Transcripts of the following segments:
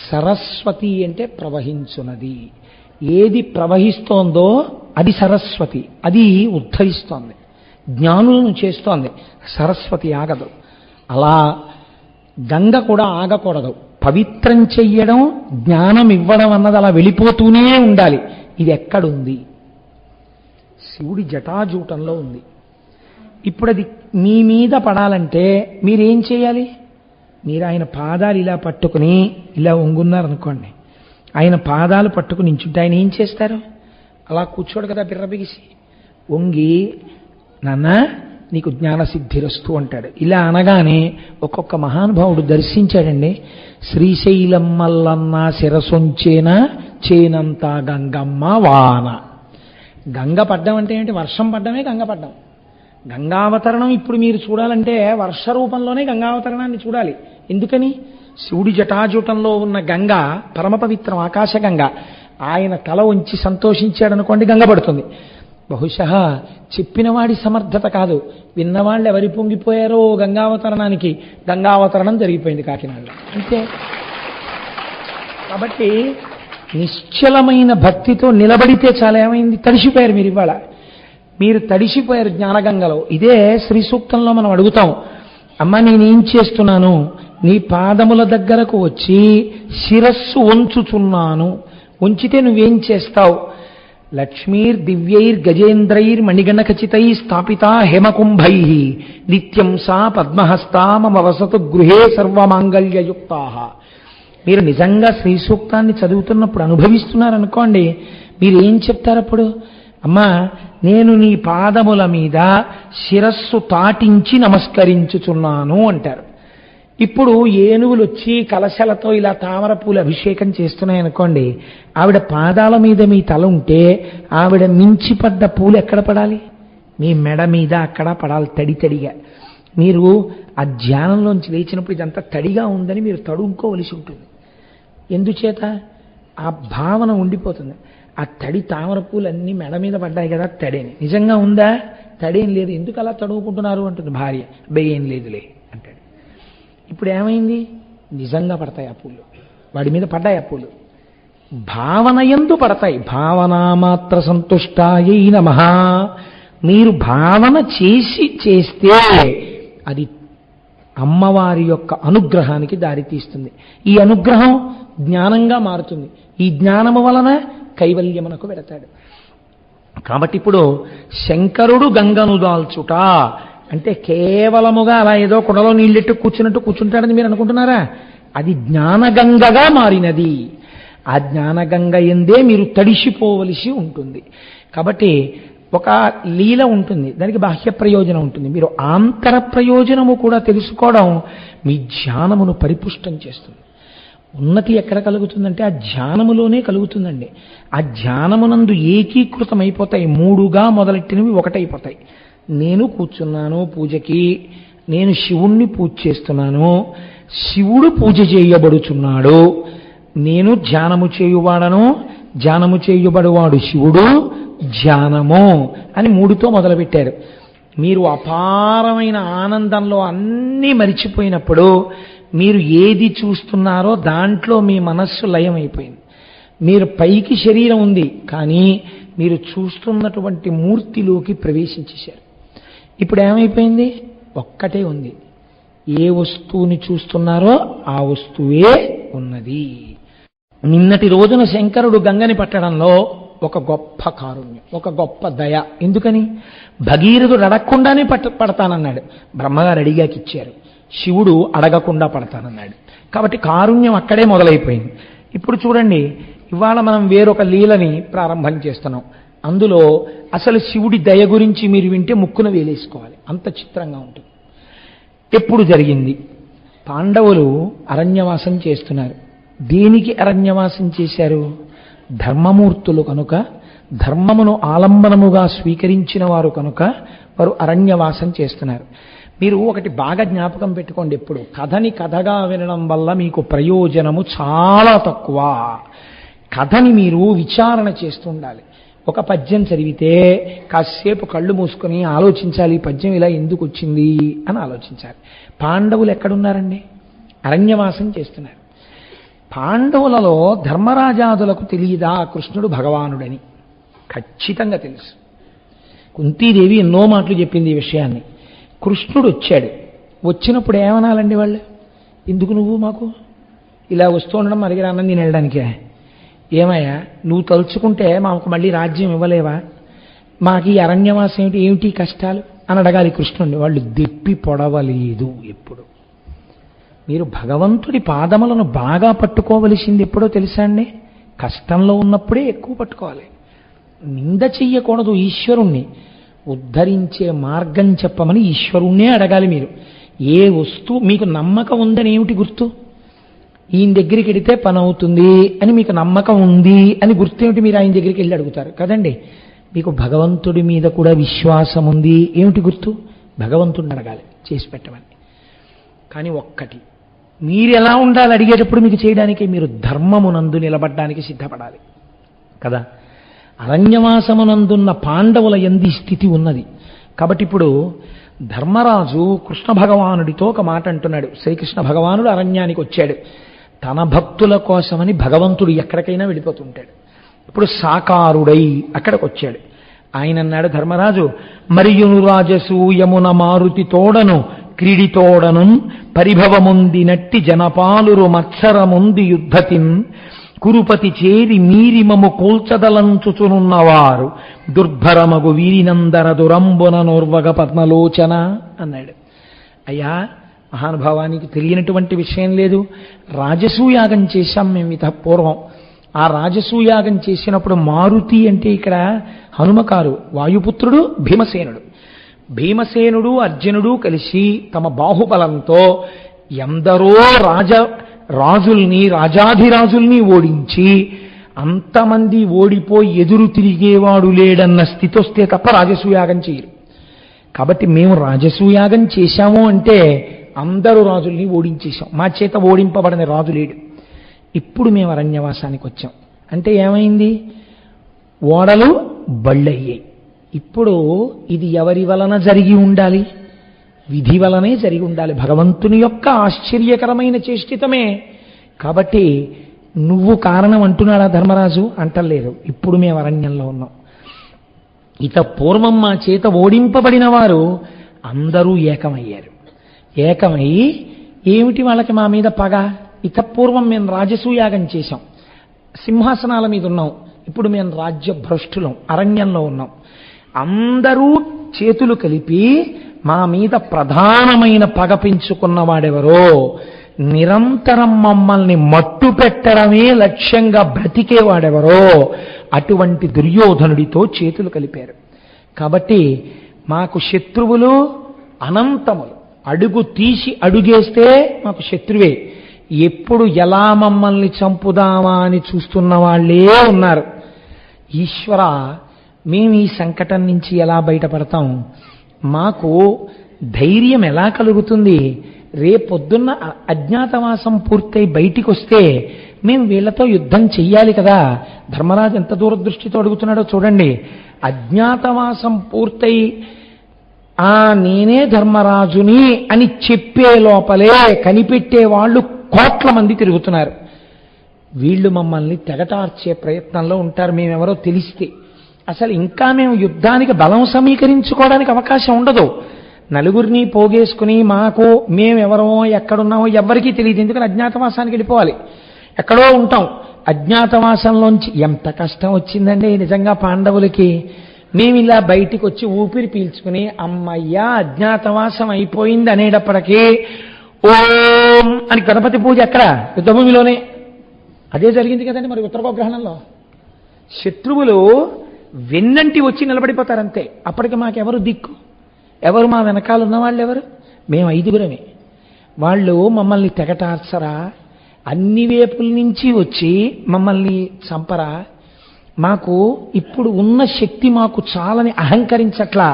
సరస్వతి అంటే ప్రవహించున్నది. ఏది ప్రవహిస్తోందో అది సరస్వతి, అది ఉద్ధరిస్తోంది, జ్ఞానులను చేస్తోంది. సరస్వతి ఆగదు. అలా గంగ కూడా ఆగకూడదు. పవిత్రం చెయ్యడం, జ్ఞానం ఇవ్వడం అన్నది అలా వెళ్ళిపోతూనే ఉండాలి. ఇది ఎక్కడుంది? శివుడి జటాజూటంలో ఉంది. ఇప్పుడు అది మీ మీద పడాలంటే మీరేం చేయాలి? మీరు ఆయన పాదాలు ఇలా పట్టుకుని ఇలా వంగున్నారనుకోండి, ఆయన పాదాలు పట్టుకుని నించుంటే ఆయన ఏం చేస్తారు? అలా కూర్చోడు కదా బిర్రబిగిసి. వంగి నాన్న నీకు జ్ఞానసిద్ధిరస్తు అంటాడు. ఇలా అనగానే ఒక్కొక్క మహానుభావుడు దర్శించాడండి. శ్రీశైలం మల్లన్న శిరసొంచేన చేనంత గంగమ్మ వాన. గంగ పడ్డం అంటే ఏంటి? వర్షం పడ్డమే గంగ పడ్డం. గంగావతరణం ఇప్పుడు మీరు చూడాలంటే వర్ష రూపంలోనే గంగావతరణాన్ని చూడాలి. ఎందుకని? శివుడి జటాజూటంలో ఉన్న గంగ పరమ పవిత్రం, ఆకాశగంగ. ఆయన తల ఉంచి సంతోషించాడనుకోండి, గంగ పడుతుంది. బహుశా చెప్పినవాడి సమర్థత కాదు, విన్నవాళ్ళు ఎవరి పొంగిపోయారో గంగావతరణానికి. గంగావతరణం జరిగిపోయింది కాకినాడలో అంతే. కాబట్టి నిశ్చలమైన భక్తితో నిలబడితే చాలా. ఏమైంది? తడిసిపోయారు మీరు. ఇవాళ మీరు తడిసిపోయారు జ్ఞానగంగలో. ఇదే శ్రీ సూక్తంలో మనం అడుగుతాం, అమ్మ నేనేం చేస్తున్నాను? నీ పాదముల దగ్గరకు వచ్చి శిరస్సు వంచుచున్నాను. వంచితే నువ్వేం చేస్తావు? లక్ష్మీర్ దివ్యైర్ గజేంద్రైర్ మణిగణఖచితై స్థాపితా హేమకుంభై నిత్యం సా పద్మహస్తా మమ వసతు గృహే సర్వమాంగళ్యయుక్తా. మీరు నిజంగా శ్రీ సూక్తాన్ని చదువుతున్నప్పుడు అనుభవిస్తున్నారనుకోండి, మీరు ఏం చెప్తారు అప్పుడు? అమ్మా నేను నీ పాదముల మీద శిరస్సు తాటించి నమస్కరించుచున్నాను అంటారు. ఇప్పుడు ఏనుగులు వచ్చి కలశలతో ఇలా తామర పూలు అభిషేకం చేస్తున్నాయనుకోండి, ఆవిడ పాదాల మీద మీ తల ఉంటే ఆవిడ మించిపడ్డ పూలు ఎక్కడ పడాలి? మీ మెడ మీద అక్కడ పడాలి, తడి తడిగా. మీరు ఆ ధ్యానంలోంచి లేచినప్పుడు ఇదంతా తడిగా ఉందని మీరు తడుముకోవలసి ఉంటుంది. ఎందుచేత? ఆ భావన ఉండిపోతుంది. ఆ తడి తామర పూలు అన్నీ మెడ మీద పడ్డాయి కదా, తడేని. నిజంగా ఉందా? తడేం లేదు. ఎందుకు అలా తడుముకుంటున్నారు అంటుంది భార్య. అబ్బాయి ఏం లేదులే అంటాడు. ఇప్పుడు ఏమైంది? నిజంగా పడతాయి ఆ పూలు, వాడి మీద పడ్డాయి ఆ పూలు. భావన యందు పడతాయి. భావనామాత్ర సంతుష్టాయై నమః. మీరు భావన చేస్తే అది అమ్మవారి యొక్క అనుగ్రహానికి దారితీస్తుంది. ఈ అనుగ్రహం జ్ఞానంగా మారుతుంది. ఈ జ్ఞానము వలన కైవల్యమునకు వెడతాడు. కాబట్టి ఇప్పుడు శంకరుడు గంగను దాల్చుట అంటే కేవలముగా అలా ఏదో కుండలో నీళ్ళెట్టు కూర్చున్నట్టు కూర్చుంటాడని మీరు అనుకుంటున్నారా? అది జ్ఞానగంగగా మారినది. ఆ జ్ఞానగంగ ఎందే మీరు తడిసిపోవలసి ఉంటుంది. కాబట్టి ఒక లీల ఉంటుంది, దానికి బాహ్య ప్రయోజనం ఉంటుంది. మీరు ఆంతర ప్రయోజనము కూడా తెలుసుకోవడం మీ ధ్యానమును పరిపుష్టం చేస్తుంది. ఉన్నతి ఎక్కడ కలుగుతుందంటే ఆ ధ్యానములోనే కలుగుతుందండి. ఆ ధ్యానమునందు ఏకీకృతమైపోతాయి. మూడుగా మొదలెట్టినవి ఒకటైపోతాయి. నేను కూర్చున్నాను పూజకి, నేను శివుణ్ణి పూజ చేస్తున్నాను, శివుడు పూజ చేయబడుచున్నాడు, నేను ధ్యానము చేయువాడను, ధ్యానము చేయబడువాడు శివుడు, ధ్యానము అని మూడుతో మొదలుపెట్టారు. మీరు అపారమైన ఆనందంలో అన్నీ మరిచిపోయినప్పుడు మీరు ఏది చూస్తున్నారో దాంట్లో మీ మనస్సు లయమైపోయింది. మీరు పైకి శరీరం ఉంది, కానీ మీరు చూస్తున్నటువంటి మూర్తిలోకి ప్రవేశించేశారు. ఇప్పుడు ఏమైపోయింది? ఒక్కటే ఉంది. ఏ వస్తువుని చూస్తున్నారో ఆ వస్తువే ఉన్నది. నిన్నటి రోజున శంకరుడు గంగని పట్టడంలో ఒక గొప్ప కారుణ్యం, ఒక గొప్ప దయ. ఎందుకని? భగీరథుడు అడగకుండానే పడతానన్నాడు, బ్రహ్మగారు అడిగాకి ఇచ్చారు. శివుడు అడగకుండా పడతానన్నాడు. కాబట్టి కారుణ్యం అక్కడే మొదలైపోయింది. ఇప్పుడు చూడండి, ఇవాళ మనం వేరొక లీలని ప్రారంభం చేస్తున్నాం. అందులో అసలు శివుడి దయ గురించి మీరు వింటే ముక్కున వేలేసుకోవాలి, అంత చిత్రంగా ఉంటుంది. ఎప్పుడు జరిగింది? పాండవులు అరణ్యవాసం చేస్తున్నారు. దేనికి అరణ్యవాసం చేశారు? ధర్మమూర్తులు కనుక, ధర్మమును ఆలంబనముగా స్వీకరించిన వారు కనుక వారు అరణ్యవాసం చేస్తున్నారు. మీరు ఒకటి బాగా జ్ఞాపకం పెట్టుకోండి, ఎప్పుడు కథని కథగా వినడం వల్ల మీకు ప్రయోజనము చాలా తక్కువ. కథని మీరు విచారణ చేస్తూ ఉండాలి. ఒక పద్యం చదివితే కాసేపు కళ్ళు మూసుకొని ఆలోచించాలి, ఈ పద్యం ఇలా ఎందుకు వచ్చింది అని ఆలోచించాలి. పాండవులు ఎక్కడున్నారండి? అరణ్యవాసం చేస్తున్నారు. పాండవులలో ధర్మరాజాదులకు తెలియదా కృష్ణుడు భగవానుడని? ఖచ్చితంగా తెలుసు. కుంతీదేవి ఎన్నో మాటలు చెప్పింది ఈ విషయాన్ని. కృష్ణుడు వచ్చాడు. వచ్చినప్పుడు ఏమనాలండి వాళ్ళు? ఎందుకు నువ్వు మాకు ఇలా వస్తూ ఉండడం అడిగి అన్నం నేను వెళ్ళడానికే? ఏమయ్యా నువ్వు తలుచుకుంటే మాకు మళ్ళీ రాజ్యం ఇవ్వలేవా? మాకు ఈ అరణ్యవాసం ఏమిటి కష్టాలు అని అడగాలి కృష్ణుడిని. వాళ్ళు దెప్పి పొడవలేదు. ఎప్పుడు మీరు భగవంతుడి పాదములను బాగా పట్టుకోవలసింది ఎప్పుడో తెలుసా అండి? కష్టంలో ఉన్నప్పుడే ఎక్కువ పట్టుకోవాలి. నింద చెయ్యకూడదు. ఈశ్వరుణ్ణి ఉద్ధరించే మార్గం చెప్పమని ఈశ్వరుణ్ణే అడగాలి మీరు. ఏ వస్తువు మీకు నమ్మకం ఉందని ఏమిటి గుర్తు? ఈయన దగ్గరికి వెడితే పని అవుతుంది అని మీకు నమ్మకం ఉంది అని గుర్తేమిటి? మీరు ఆయన దగ్గరికి వెళ్ళి అడుగుతారు కదండి. మీకు భగవంతుడి మీద కూడా విశ్వాసం ఉంది ఏమిటి గుర్తు? భగవంతుడిని అడగాలి చేసి పెట్టమని. కానీ ఒక్కటి, మీరు ఎలా ఉండాలి అడిగేటప్పుడు మీకు చేయడానికి? మీరు ధర్మమునందు నిలబడ్డానికి సిద్ధపడాలి కదా. అరణ్యవాసమునందున్న పాండవుల యందు ఈ స్థితి ఉన్నది. కాబట్టి ఇప్పుడు ధర్మరాజు కృష్ణ భగవానుడితో ఒక మాట అంటున్నాడు. శ్రీకృష్ణ భగవానుడు అరణ్యానికి వచ్చాడు. తన భక్తుల కోసమని భగవంతుడు ఎక్కడికైనా వెళ్ళిపోతుంటాడు. ఇప్పుడు సాకారుడై అక్కడికి వచ్చాడు. ఆయన అన్నాడు, ధర్మరాజు మరియును రాజసూయమున మారుతి తోడను క్రీడితోడను పరిభవముందినట్టి జనపాలురు మత్సరముంది యుద్ధతిన్ కురుపతి చేరి మీరిమము కూల్చదలంచుచునున్నవారు దుర్భరమగు వీరినందర దురంబున నోర్వగ పద్మలోచన అన్నాడు. అయ్యా మహానుభావానికి తెలియనటువంటి విషయం లేదు. రాజసూయాగం చేశాం మేము పూర్వం. ఆ రాజసూయాగం చేసినప్పుడు మారుతి అంటే ఇక్కడ హనుమకారు, వాయుపుత్రుడు భీమసేనుడు. భీమసేనుడు అర్జునుడు కలిసి తమ బాహుబలంతో ఎందరో రాజుల్ని రాజాధిరాజుల్ని ఓడించి అంతమంది ఓడిపోయి ఎదురు తిరిగేవాడు లేడన్న స్థితి వస్తే తప్ప రాజసూయాగం చేయరు. కాబట్టి మేము రాజసూయాగం చేశాము అంటే అందరూ రాజుల్ని ఓడించేశాం. మా చేత ఓడింపబడని రాజు లేడు. ఇప్పుడు మేము అరణ్యవాసానికి వచ్చాం అంటే ఏమైంది? ఓడలు బళ్ళయ్యాయి. ఇప్పుడు ఇది ఎవరి వలన జరిగి ఉండాలి? విధి వలనే జరిగి ఉండాలి. భగవంతుని యొక్క ఆశ్చర్యకరమైన చేష్టితమే. కాబట్టి నువ్వు కారణం అంటున్నాడా ధర్మరాజు? అంటలేదు. ఇప్పుడు మేము అరణ్యంలో ఉన్నాం. ఇత పూర్వం మా చేత ఓడింపబడిన వారు అందరూ ఏకమయ్యారు. ఏకమై ఏమిటి వాళ్ళకి మా మీద పగ? ఇత పూర్వం మేము రాజసూయాగం చేశాం, సింహాసనాల మీద ఉన్నాం. ఇప్పుడు మేము రాజ్యభ్రష్టులం, అరణ్యంలో ఉన్నాం. అందరూ చేతులు కలిపి మా మీద ప్రధానమైన పగ పెంచుకున్నవాడెవరో, నిరంతరం మమ్మల్ని మట్టు పెట్టడమే లక్ష్యంగా బ్రతికేవాడెవరో అటువంటి దుర్యోధనుడితో చేతులు కలిపారు. కాబట్టి మాకు శత్రువులు అనంతములు. అడుగు తీసి అడుగేస్తే మాకు శత్రువే. ఎప్పుడు ఎలా మమ్మల్ని చంపుదామా అని చూస్తున్న వాళ్ళే ఉన్నారు. ఈశ్వర, మేము ఈ సంకటం నుంచి ఎలా బయటపడతాం? మాకు ధైర్యం ఎలా కలుగుతుంది? రేపొద్దున్న అజ్ఞాతవాసం పూర్తయి బయటికి వస్తే మేము వీళ్ళతో యుద్ధం చెయ్యాలి కదా. ధర్మరాజు ఎంత దూరదృష్టితో అడుగుతున్నాడో చూడండి. అజ్ఞాతవాసం పూర్తయి నేనే ధర్మరాజుని అని చెప్పే లోపలే కనిపెట్టే వాళ్ళు కోట్ల మంది తిరుగుతున్నారు. వీళ్ళు మమ్మల్ని తెగటార్చే ప్రయత్నంలో ఉంటారు. మేమెవరో తెలిస్తే అసలు ఇంకా మేము యుద్ధానికి బలం సమీకరించుకోవడానికి అవకాశం ఉండదు. నలుగురిని పోగేసుకుని మాకు మేమెవరో ఎక్కడున్నామో ఎవ్వరికీ తెలియదు. ఎందుకని అజ్ఞాతవాసానికి వెళ్ళిపోవాలి, ఎక్కడో ఉంటాం. అజ్ఞాతవాసంలోంచి ఎంత కష్టం వచ్చిందండి నిజంగా పాండవులకి. మేము ఇలా బయటికి వచ్చి ఊపిరి పీల్చుకుని అమ్మయ్యా అజ్ఞాతవాసం అయిపోయింది అనేటప్పటికీ ఓం అని గణపతి పూజ ఎక్కడ? యుద్ధభూమిలోనే. అదే జరిగింది కదండి మరి ఉత్తరగోగ్రహణంలో. శత్రువులు వెన్నంటి వచ్చి నిలబడిపోతారంతే. అప్పటికి మాకెవరు దిక్కు? ఎవరు మా వెనకాల ఉన్నవాళ్ళు ఎవరు? మేము 5గురమే. వాళ్ళు మమ్మల్ని తెగటార్చరా? అన్ని వేపుల నుంచి వచ్చి మమ్మల్ని చంపరా? మాకు ఇప్పుడు ఉన్న శక్తి మాకు చాలని అహంకరించట్లా.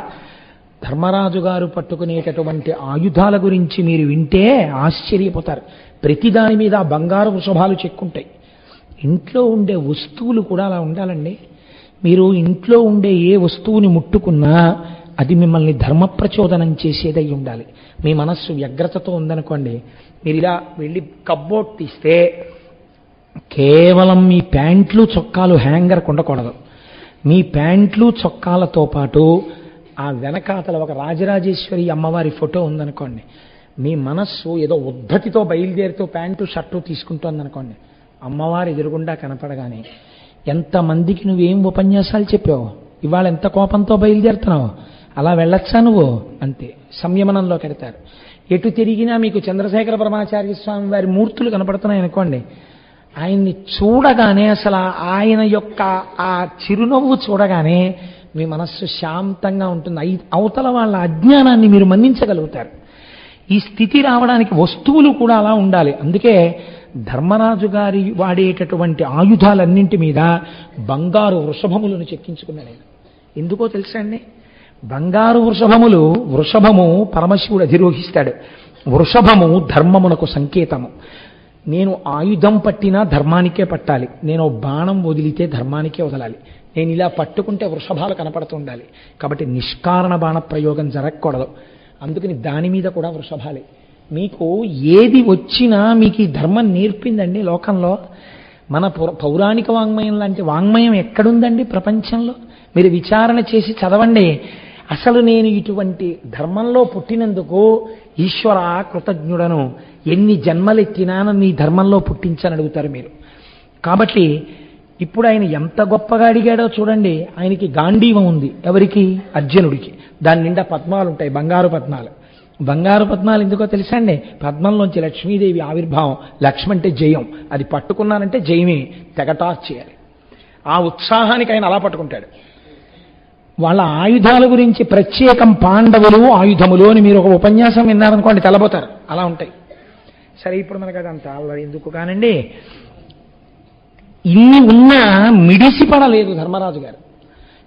ధర్మరాజు గారు పట్టుకునేటటువంటి ఆయుధాల గురించి మీరు వింటే ఆశ్చర్యపోతారు. ప్రతిదాని మీద బంగారు వృషభాలు చెక్కుంటాయి. ఇంట్లో ఉండే వస్తువులు కూడా అలా ఉండాలండి. మీరు ఇంట్లో ఉండే ఏ వస్తువుని ముట్టుకున్నా అది మిమ్మల్ని ధర్మ ప్రచోదనం చేసేదై ఉండాలి. మీ మనస్సు వ్యగ్రతతో ఉందనుకోండి, మీరు ఇలా వెళ్ళి కబ్బోర్డ్ తీస్తే కేవలం మీ ప్యాంట్లు చొక్కాలు హ్యాంగర్ ఉండకూడదు. మీ ప్యాంట్లు చొక్కాలతో పాటు ఆ వెనకాతల ఒక రాజరాజేశ్వరి అమ్మవారి ఫోటో ఉందనుకోండి, మీ మనస్సు ఏదో ఉద్ధతితో బయలుదేరుతూ ప్యాంటు షర్టు తీసుకుంటోందనుకోండి, అమ్మవారి ఎదురుగుండా కనపడగానే ఎంతమందికి నువ్వేం ఉపన్యాసాలు చెప్పావు, ఇవాళ ఎంత కోపంతో బయలుదేరుతున్నావు, అలా వెళ్ళొచ్చా నువ్వు, అంతే సంయమనంలో కడతారు. ఎటు తిరిగినా మీకు చంద్రశేఖర పరమాచార్య స్వామి వారి మూర్తులు కనపడుతున్నాయి అనుకోండి, ఆయన్ని చూడగానే అసలు ఆయన యొక్క ఆ చిరునవ్వు చూడగానే మీ మనస్సు శాంతంగా ఉంటుంది. అవతల వాళ్ళ అజ్ఞానాన్ని మీరు మన్నించగలుగుతారు. ఈ స్థితి రావడానికి వస్తువులు కూడా అలా ఉండాలి. అందుకే ధర్మరాజు గారి వాడేటటువంటి ఆయుధాలన్నింటి మీద బంగారు వృషభములను చెక్కించుకున్నాడు. ఎందుకో తెలుసా అండి? బంగారు వృషభములు, వృషభము పరమశివుడు అధిరోహిస్తాడు. వృషభము ధర్మమునకు సంకేతము. నేను ఆయుధం పట్టినా ధర్మానికే పట్టాలి, నేను బాణం వదిలితే ధర్మానికే వదలాలి, నేను ఇలా పట్టుకుంటే వృషభాలు కనపడుతుండాలి. కాబట్టి నిష్కారణ బాణ ప్రయోగం జరగకూడదు. అందుకని దాని మీద కూడా వృషభాలే. మీకు ఏది వచ్చినా మీకు ఈ ధర్మం నేర్పిందండి. లోకంలో మన పౌరాణిక వాంగ్మయం లాంటి వాంగ్మయం ఎక్కడుందండి ప్రపంచంలో? మీరు విచారణ చేసి చదవండి. అసలు నేను ఇటువంటి ధర్మంలో పుట్టినందుకు ఈశ్వర కృతజ్ఞుడను, ఎన్ని జన్మలెత్తినా నన్ను ఈ ధర్మంలో పుట్టించని అడుగుతారు మీరు. కాబట్టి ఇప్పుడు ఆయన ఎంత గొప్పగా అడిగాడో చూడండి. ఆయనకి గాంధీవం ఉంది. ఎవరికి? అర్జునుడికి. దాని నిండా పద్మాలు ఉంటాయి, బంగారు పద్మాలు. బంగారు పద్మాలు ఎందుకో తెలుసా అండి? పద్మంలోంచి లక్ష్మీదేవి ఆవిర్భావం. లక్ష్మి అంటే జయం. అది పట్టుకున్నానంటే జయమే, తెగటార్ చేయాలి. ఆ ఉత్సాహానికి ఆయన అలా పట్టుకుంటాడు. వాళ్ళ ఆయుధాల గురించి ప్రత్యేకం పాండవులు ఆయుధములు అని మీరు ఒక ఉపన్యాసం విన్నారనుకోండి, తెల్లబోతారు. అలా ఉంటాయి. సరే, ఇప్పుడు మనకు అదంతా ఎందుకు కానండి. ఇన్ని ఉన్నా మిడిసిపడలేదు ధర్మరాజు గారు.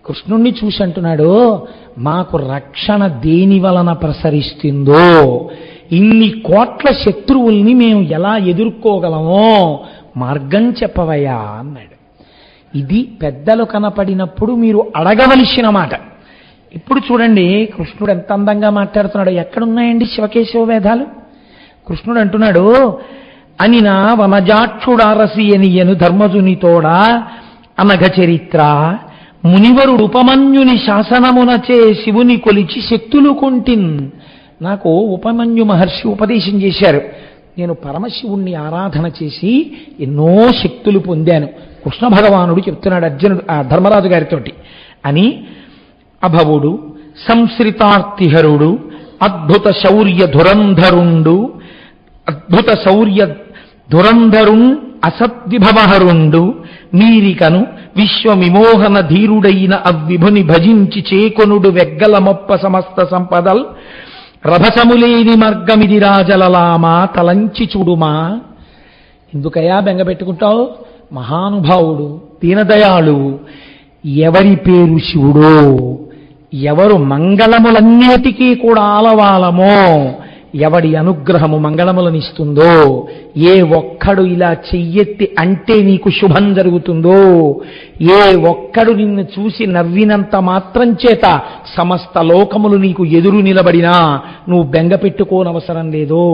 కృష్ణుణ్ణి చూసి అంటున్నాడు, మాకు రక్షణ దేని వలన ప్రసరిస్తుందో, ఇన్ని కోట్ల శత్రువుల్ని మేము ఎలా ఎదుర్కోగలమో మార్గం చెప్పవయ్యా అన్నాడు. ఇది పెద్దలు కనపడినప్పుడు మీరు అడగవలసిన మాట. ఇప్పుడు చూడండి కృష్ణుడు ఎంత అందంగా మాట్లాడుతున్నాడు. ఎక్కడున్నాయండి శివకేశవ వేదాలు? కృష్ణుడు అంటున్నాడు, అనినా వనజాక్షుడారసి అనియను ధర్మజునితోడా అనఘ చరిత్ర మునివరుడు ఉపమన్యుని శాసనమునచే శివుని కొలిచి శక్తులు కొంటిన్. నాకు ఉపమన్యు మహర్షి ఉపదేశం చేశారు. నేను పరమశివుణ్ణి ఆరాధన చేసి ఎన్నో శక్తులు పొందాను. కృష్ణ భగవానుడు చెప్తున్నాడు అర్జునుడు ధర్మరాజు గారితోటి అని. అభవుడు, సంశ్రితార్తిహరుడు, అద్భుత శౌర్య ధురంధరుండు, అద్భుత శౌర్య ధురంధరుణ్ అసద్విభవహరుండు, మీరికను విశ్వవిమోహన ధీరుడైన అవ్విభుని భజించి చేకొనుడు వెగ్గల మొప్ప సమస్త సంపదల్ రభసములేని మార్గమిది రాజలలామా తలంచి చూడుమా. ఎందుకయ్యా బెంగపెట్టుకుంటావు? మహానుభావుడు, దీనదయాళువు, ఎవరి పేరు శివుడో, ఎవరు మంగళములన్నిటికీ కూడా ఆలవాలమో, ఎవడి అనుగ్రహము మంగళములనిస్తుందో, ఏ ఒక్కడు ఇలా చెయ్యెత్తి అంటే నీకు శుభం జరుగుతుందో, ఏ ఒక్కడు నిన్ను చూసి నవ్వినంత మాత్రం చేత సమస్త లోకములు నీకు ఎదురు నిలబడినా నువ్వు బెంగ పెట్టుకోనవసరం లేదో,